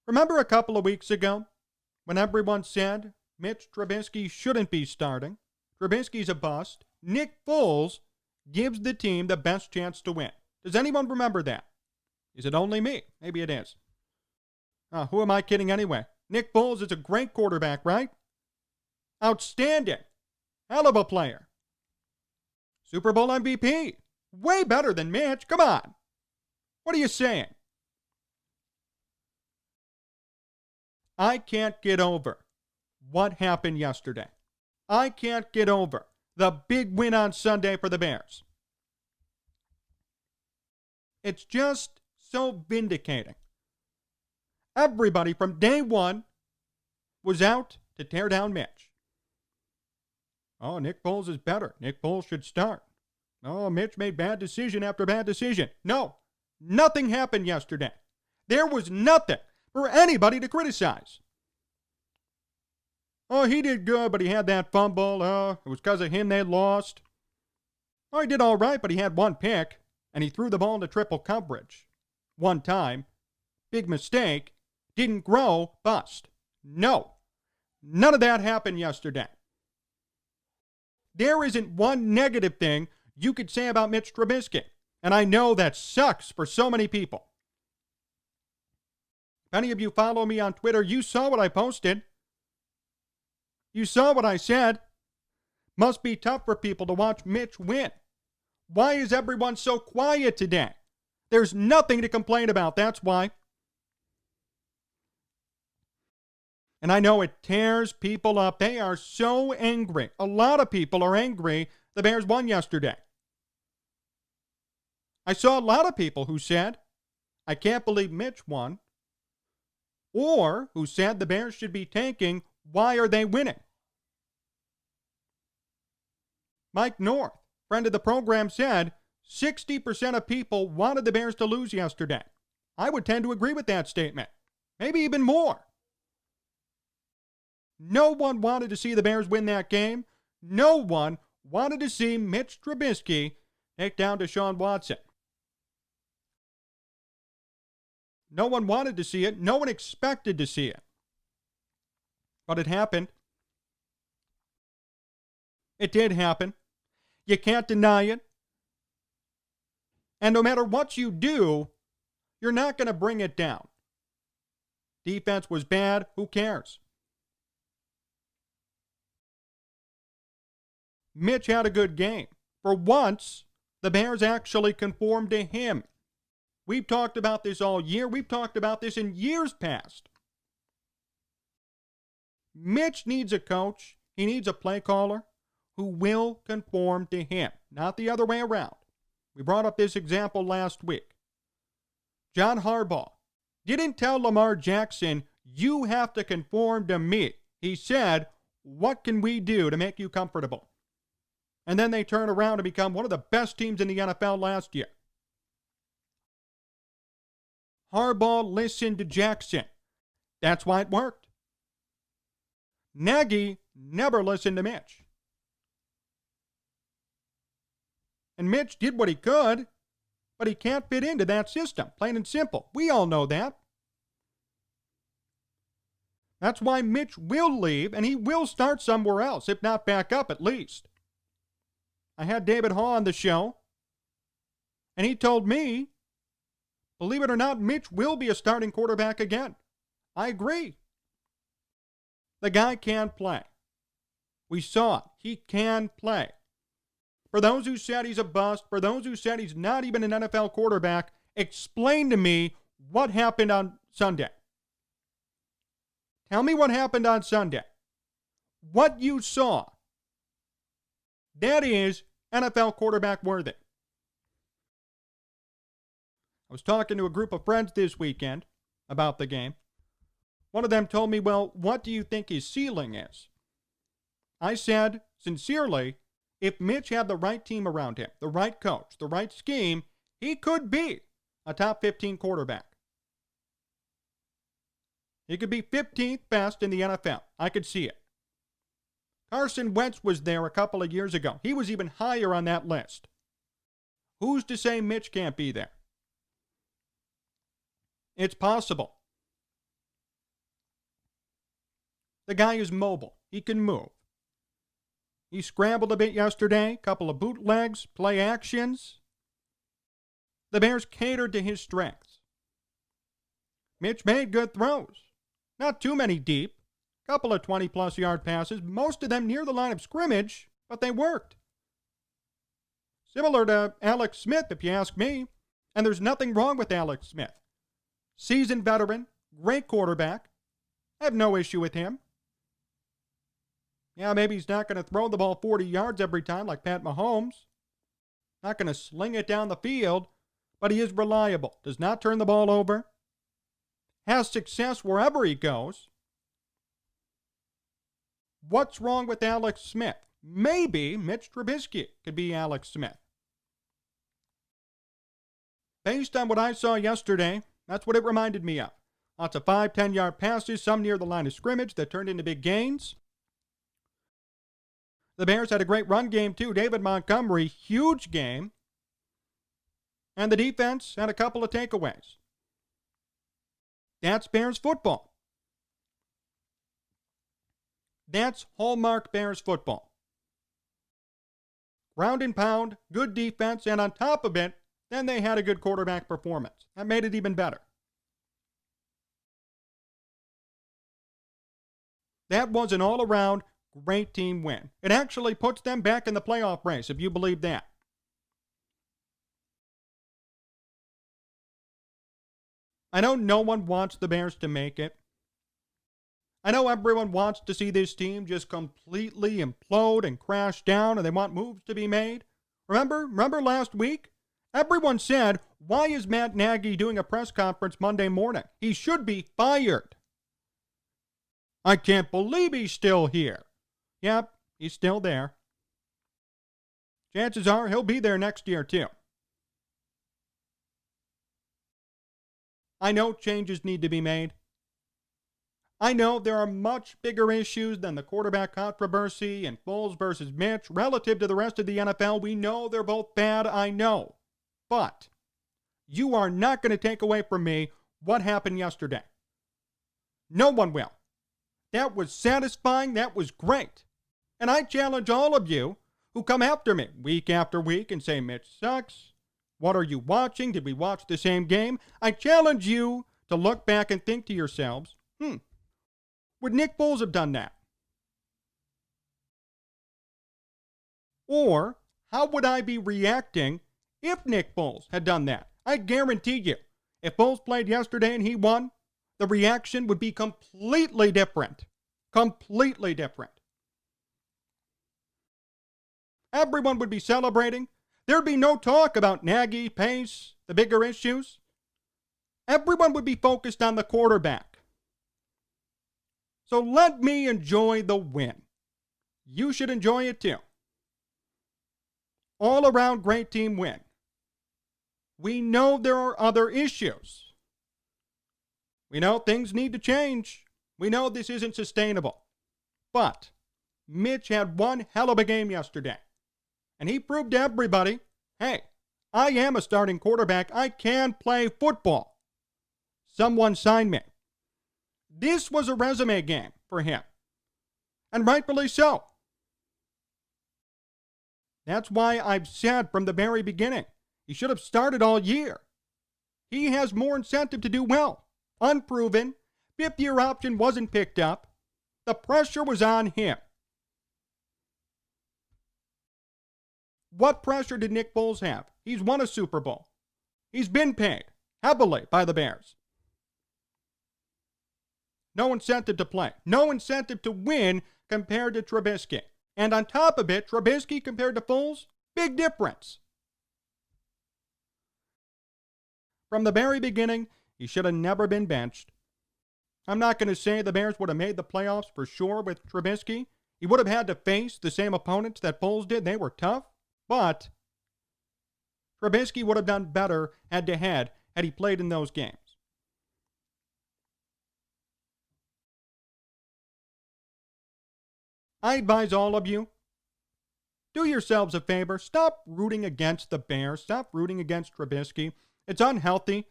Remember a couple of weeks ago when everyone said Mitch Trubisky shouldn't be starting? Trubisky's a bust. Nick Foles gives the team the best chance to win. Does anyone remember that? Is it only me? Maybe it is. Who am I kidding anyway? Nick Foles is a great quarterback, right? Outstanding. Hell of a player. Super Bowl MVP. Way better than Mitch. Come on. What are you saying? I can't get over what happened yesterday. I can't get over the big win on Sunday for the Bears. It's just so vindicating. Everybody from day one was out to tear down Mitch. Oh, Nick Foles is better. Nick Foles should start. Oh, Mitch made bad decision after bad decision. No, nothing happened yesterday. There was nothing for anybody to criticize. Oh, he did good, but he had that fumble. Oh, it was because of him they lost. Oh, he did all right, but he had one pick, and he threw the ball into triple coverage. One time. Big mistake. Didn't grow. Bust. No. None of that happened yesterday. There isn't one negative thing you could say about Mitch Trubisky. And I know that sucks for so many people. If any of you follow me on Twitter, you saw what I posted. You saw what I said. Must be tough for people to watch Mitch win. Why is everyone so quiet today? There's nothing to complain about, that's why. And I know it tears people up. They are so angry. A lot of people are angry the Bears won yesterday. I saw a lot of people who said, I can't believe Mitch won. Or who said the Bears should be tanking. Why are they winning? Mike North, friend of the program, said 60% of people wanted the Bears to lose yesterday. I would tend to agree with that statement. Maybe even more. No one wanted to see the Bears win that game. No one wanted to see Mitch Trubisky take down Deshaun Watson. No one wanted to see it. No one expected to see it. But it happened. It did happen. You can't deny it. And no matter what you do, you're not going to bring it down. Defense was bad. Who cares? Mitch had a good game. For once, the Bears actually conformed to him. We've talked about this all year. We've talked about this in years past. Mitch needs a coach. He needs a play caller who will conform to him, not the other way around. We brought up this example last week. John Harbaugh didn't tell Lamar Jackson, you have to conform to me. He said, what can we do to make you comfortable? And then they turn around and become one of the best teams in the NFL last year. Harbaugh listened to Jackson. That's why it worked. Nagy never listened to Mitch. And Mitch did what he could, but he can't fit into that system, plain and simple. We all know that. That's why Mitch will leave, and he will start somewhere else, if not back up at least. I had David Haw on the show, and he told me, believe it or not, Mitch will be a starting quarterback again. I agree. The guy can play. We saw it. He can play. For those who said he's a bust, for those who said he's not even an NFL quarterback, explain to me what happened on Sunday. Tell me what happened on Sunday. What you saw. That is NFL quarterback worthy. I was talking to a group of friends this weekend about the game. One of them told me, well, what do you think his ceiling is? I said, sincerely, if Mitch had the right team around him, the right coach, the right scheme, he could be a top 15 quarterback. He could be 15th best in the NFL. I could see it. Carson Wentz was there a couple of years ago. He was even higher on that list. Who's to say Mitch can't be there? It's possible. The guy is mobile. He can move. He scrambled a bit yesterday, couple of bootlegs, play actions. The Bears catered to his strengths. Mitch made good throws. Not too many deep. Couple of 20-plus yard passes, most of them near the line of scrimmage, but they worked. Similar to Alex Smith, if you ask me. And there's nothing wrong with Alex Smith. Seasoned veteran, great quarterback. I have no issue with him. Yeah, maybe he's not going to throw the ball 40 yards every time like Pat Mahomes. Not going to sling it down the field, but he is reliable. Does not turn the ball over. Has success wherever he goes. What's wrong with Alex Smith? Maybe Mitch Trubisky could be Alex Smith. Based on what I saw yesterday, that's what it reminded me of. Lots of 5, 10-yard passes, some near the line of scrimmage that turned into big gains. The Bears had a great run game, too. David Montgomery, huge game. And the defense had a couple of takeaways. That's Bears football. That's hallmark Bears football. Ground and pound, good defense, and on top of it, then they had a good quarterback performance. That made it even better. That was an all-around great team win. It actually puts them back in the playoff race, if you believe that. I know no one wants the Bears to make it. I know everyone wants to see this team just completely implode and crash down, and they want moves to be made. Remember last week? Everyone said, why is Matt Nagy doing a press conference Monday morning? He should be fired. I can't believe he's still here. Yep, he's still there. Chances are he'll be there next year, too. I know changes need to be made. I know there are much bigger issues than the quarterback controversy and Foles versus Mitch. Relative to the rest of the NFL, we know they're both bad, I know. But you are not going to take away from me what happened yesterday. No one will. That was satisfying. That was great. And I challenge all of you who come after me week after week and say, Mitch sucks. What are you watching? Did we watch the same game? I challenge you to look back and think to yourselves, would Nick Foles have done that? Or how would I be reacting if Nick Foles had done that? I guarantee you, if Foles played yesterday and he won, the reaction would be completely different. Completely different. Everyone would be celebrating. There'd be no talk about Nagy, Pace, the bigger issues. Everyone would be focused on the quarterback. So let me enjoy the win. You should enjoy it too. All around great team win. We know there are other issues. We know things need to change. We know this isn't sustainable. But Mitch had one hell of a game yesterday. And he proved to everybody, hey, I am a starting quarterback. I can play football. Someone sign me. This was a resume game for him. And rightfully so. That's why I've said from the very beginning, he should have started all year. He has more incentive to do well. Unproven. Fifth-year option wasn't picked up. The pressure was on him. What pressure did Nick Foles have? He's won a Super Bowl. He's been paid heavily by the Bears. No incentive to play. No incentive to win compared to Trubisky. And on top of it, Trubisky compared to Foles, big difference. From the very beginning, he should have never been benched. I'm not going to say the Bears would have made the playoffs for sure with Trubisky. He would have had to face the same opponents that Foles did. They were tough. But Trubisky would have done better head-to-head had he played in those games. I advise all of you, do yourselves a favor. Stop rooting against the Bears. Stop rooting against Trubisky. It's unhealthy,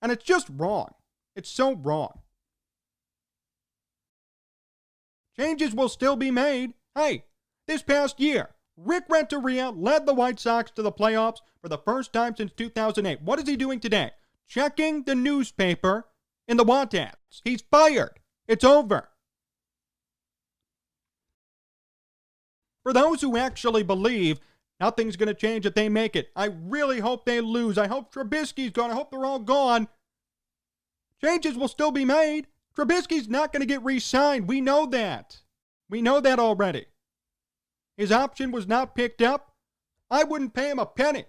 and it's just wrong. It's so wrong. Changes will still be made. Hey, this past year, Rick Renteria led the White Sox to the playoffs for the first time since 2008. What is he doing today? Checking the newspaper in the want ads. He's fired. It's over. For those who actually believe nothing's going to change if they make it, I really hope they lose. I hope Trubisky's gone. I hope they're all gone. Changes will still be made. Trubisky's not going to get re-signed. We know that. We know that already. His option was not picked up. I wouldn't pay him a penny.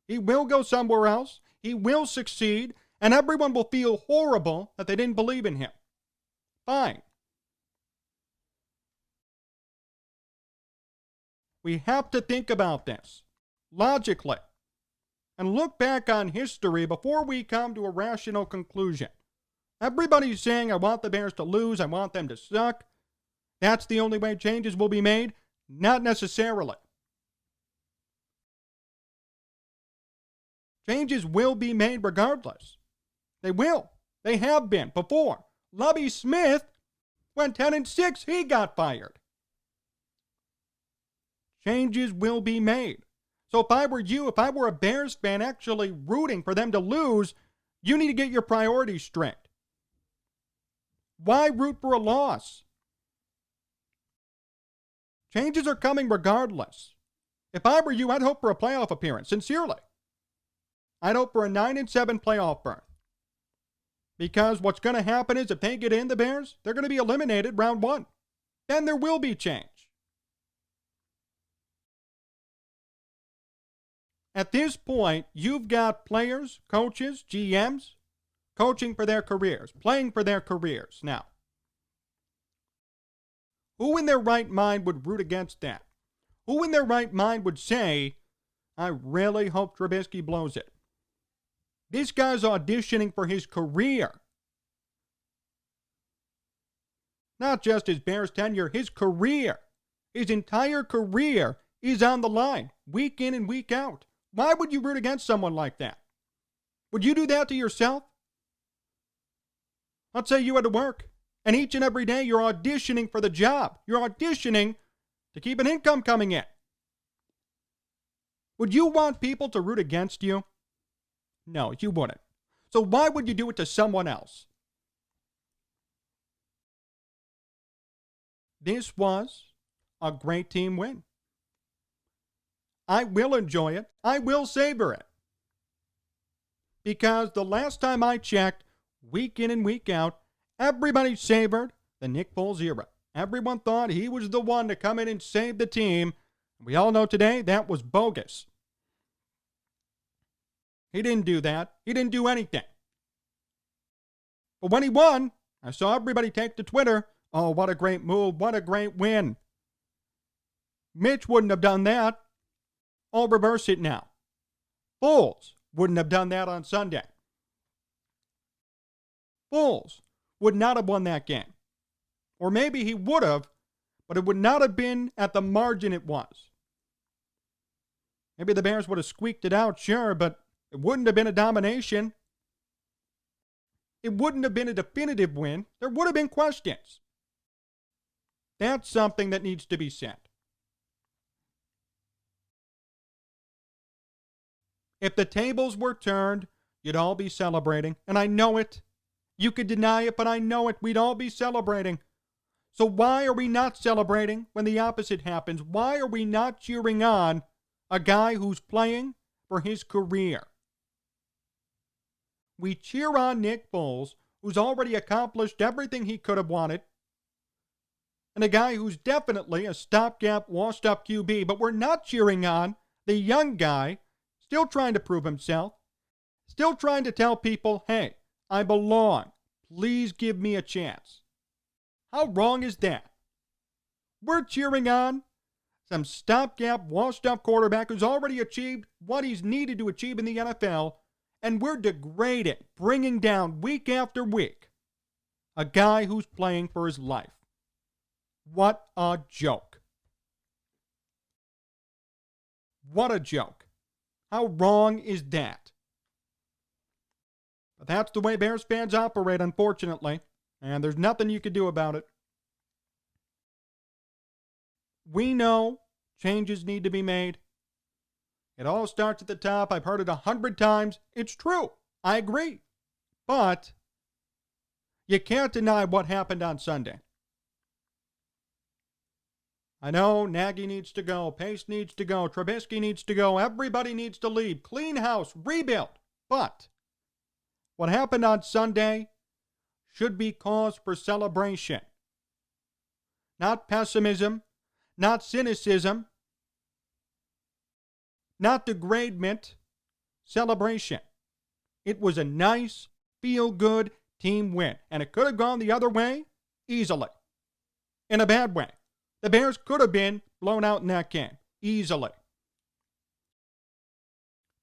He will go somewhere else. He will succeed. And everyone will feel horrible that they didn't believe in him. Fine. We have to think about this logically and look back on history before we come to a rational conclusion. Everybody's saying, I want the Bears to lose. I want them to suck. That's the only way changes will be made. Not necessarily. Changes will be made regardless. They will. They have been before. Lovie Smith went 10-6. He got fired. Changes will be made. So if I were you, if I were a Bears fan actually rooting for them to lose, you need to get your priorities straight. Why root for a loss? Changes are coming regardless. If I were you, I'd hope for a playoff appearance, sincerely. I'd hope for a 9-7 playoff berth. Because what's going to happen is if they get in, the Bears, they're going to be eliminated round one. Then there will be change. At this point, you've got players, coaches, GMs, coaching for their careers, playing for their careers. Now, who in their right mind would root against that? Who in their right mind would say, I really hope Trubisky blows it? This guy's auditioning for his career. Not just his Bears tenure, his career. His entire career is on the line, week in and week out. Why would you root against someone like that? Would you do that to yourself? Let's say you had to work, and each and every day you're auditioning for the job. You're auditioning to keep an income coming in. Would you want people to root against you? No, you wouldn't. So why would you do it to someone else? This was a great team win. I will enjoy it. I will savor it. Because the last time I checked, week in and week out, everybody savored the Nick Foles era. Everyone thought he was the one to come in and save the team. We all know today that was bogus. He didn't do that. He didn't do anything. But when he won, I saw everybody take to Twitter, oh, what a great move, what a great win. Mitch wouldn't have done that. I'll reverse it now. Foles wouldn't have done that on Sunday. Foles would not have won that game. Or maybe he would have, but it would not have been at the margin it was. Maybe the Bears would have squeaked it out, sure, but it wouldn't have been a domination. It wouldn't have been a definitive win. There would have been questions. That's something that needs to be said. If the tables were turned, you'd all be celebrating. And I know it. You could deny it, but I know it. We'd all be celebrating. So why are we not celebrating when the opposite happens? Why are we not cheering on a guy who's playing for his career? We cheer on Nick Foles, who's already accomplished everything he could have wanted, and a guy who's definitely a stopgap, washed-up QB, but we're not cheering on the young guy still trying to prove himself, still trying to tell people, hey, I belong. Please give me a chance. How wrong is that? We're cheering on some stopgap, washed-up quarterback who's already achieved what he's needed to achieve in the NFL, and we're degrading, bringing down week after week a guy who's playing for his life. What a joke. What a joke. How wrong is that? But that's the way Bears fans operate, unfortunately, and there's nothing you can do about it. We know changes need to be made. It all starts at the top. I've heard it 100 times. It's true. I agree. But you can't deny what happened on Sunday. I know Nagy needs to go. Pace needs to go. Trubisky needs to go. Everybody needs to leave. Clean house. Rebuild. But what happened on Sunday should be cause for celebration. Not pessimism. Not cynicism. Not degradement. Celebration. It was a nice, feel-good team win. And it could have gone the other way easily. In a bad way. The Bears could have been blown out in that game. Easily.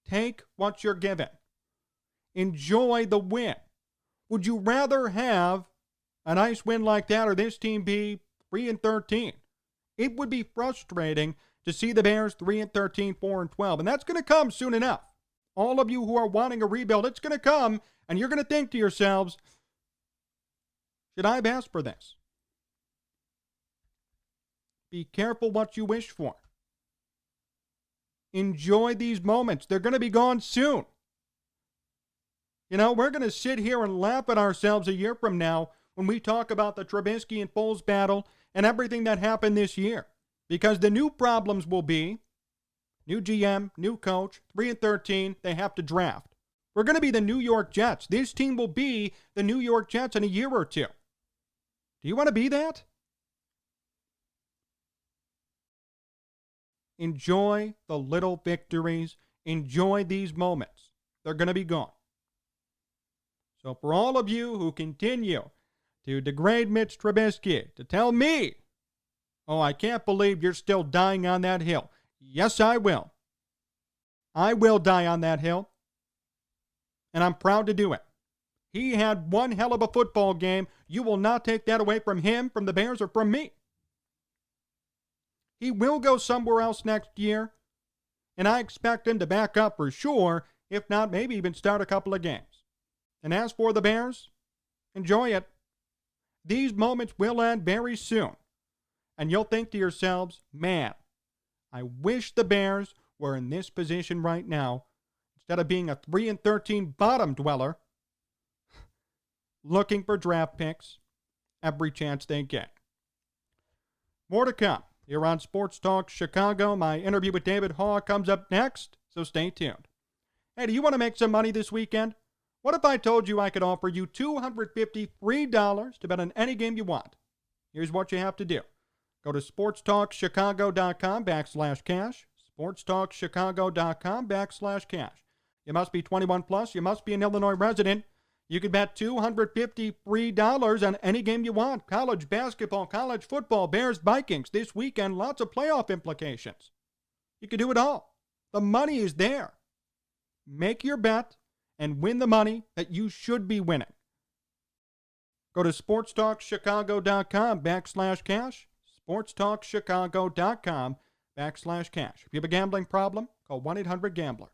Take what you're given. Enjoy the win. Would you rather have a nice win like that or this team be 3-13? It would be frustrating to see the Bears 3-13, 4-12. And that's going to come soon enough. All of you who are wanting a rebuild, it's going to come. And you're going to think to yourselves, should I have asked for this? Be careful what you wish for. Enjoy these moments. They're going to be gone soon. You know, we're going to sit here and laugh at ourselves a year from now when we talk about the Trubisky and Foles battle and everything that happened this year. Because the new problems will be new GM, new coach, 3-13, they have to draft. We're going to be the New York Jets. This team will be the New York Jets in a year or two. Do you want to be that? Enjoy the little victories. Enjoy these moments. They're going to be gone. So for all of you who continue to degrade Mitch Trubisky, to tell me, oh, I can't believe you're still dying on that hill. Yes, I will. I will die on that hill. And I'm proud to do it. He had one hell of a football game. You will not take that away from him, from the Bears, or from me. He will go somewhere else next year, and I expect him to back up for sure, if not, maybe even start a couple of games. And as for the Bears, enjoy it. These moments will end very soon, and you'll think to yourselves, man, I wish the Bears were in this position right now, instead of being a 3-13 bottom dweller, looking for draft picks every chance they get. More to come. Here on Sports Talk Chicago, my interview with David Haugh comes up next, so stay tuned. Hey, do you want to make some money this weekend? What if I told you I could offer you $250 free to bet on any game you want? Here's what you have to do. Go to sportstalkchicago.com/cash, sportstalkchicago.com/cash. You must be 21 plus. You must be an Illinois resident. You can bet $250 free on any game you want. College basketball, college football, Bears, Vikings. This weekend, lots of playoff implications. You can do it all. The money is there. Make your bet and win the money that you should be winning. Go to sportstalkchicago.com/cash, sportstalkchicago.com/cash. If you have a gambling problem, call 1-800-GAMBLER.